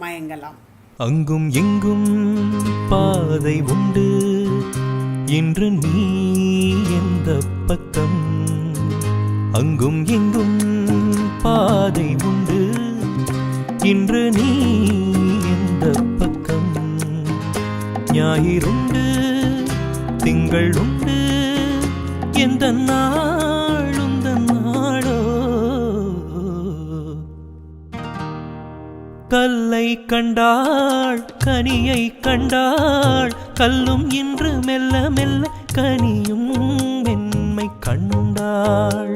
மயங்கலாம். அங்கும் எங்கும் பாதை உண்டு, இன்று நீ எந்த பக்கம்? அங்கும் எங்கும் பாதை உண்டு, இன்று நீ எந்த பக்கம்? ஞாயிறுண்டு, திங்கள் உண்டு, எந்த நாளுந்த நாளோ? கல்லை கண்டாள், கனியை கண்டாள், கல்லும் இன்று மெல்ல மெல்ல கனியும் மென்மை கண்டாள்.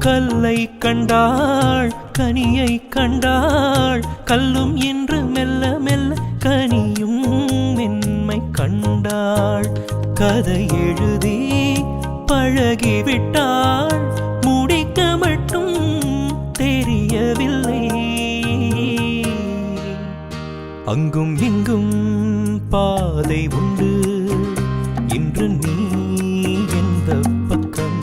கல்லை கண்டாள், கனியை கண்டாள், கல்லும் இன்று மெல்ல மெல்ல கனியும் மென்மை கண்டாள். கதை எழுதி பழகிவிட்டாள், முடிக்க மட்டும் தெரியவில்லை. அங்கும் இங்கும் பாதை உண்டு, இன்று நீ எந்த பக்கம்?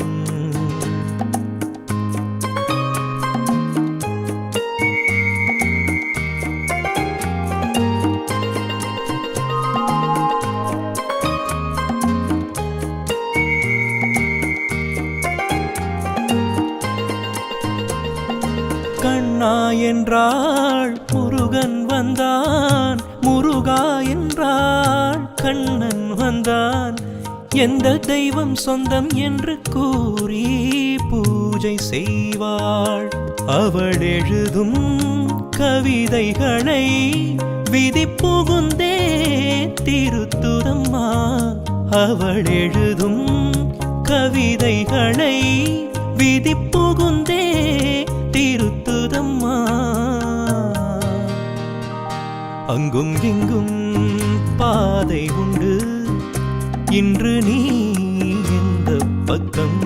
கண்ணா என்றாள், முருகன் வந்தான், முருகா என்றாள், கண்ணன் வந்தான். எந்த தெய்வம் சொந்தம் என்று கூறி பூஜை செய்வாள். அவள் எழுதும் கவிதைகளை விதி புகுந்தே திருத்துதம்மா. அவள் எழுதும் கவிதைகளை விதி புகுந்தே திருத்துதம்மா. அங்கும் இங்கும் பாதை உண்டு, இன்று நீ எந்த பக்கம்?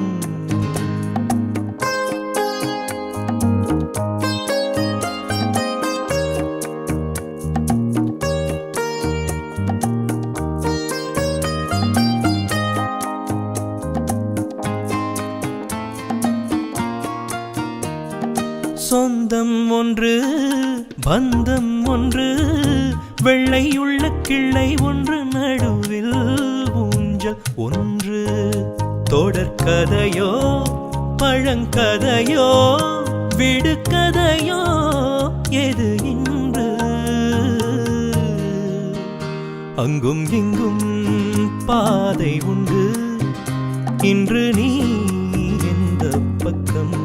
சொந்தம் ஒன்று, பந்தம் ஒன்று, வெள்ளையுள்ள கிள்ளை ஒன்று, நடுவில் ஊஞ்சல் ஒன்று. தொடர்கதையோ பழங்கதையோ விடுகதையோ எது இன்று? அங்கும் இங்கும் பாதை உண்டு, இன்று நீ எந்த பக்கம்?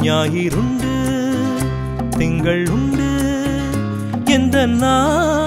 ஞாயிறுண்டு, திங்கள் உண்டு, எந்த நாள்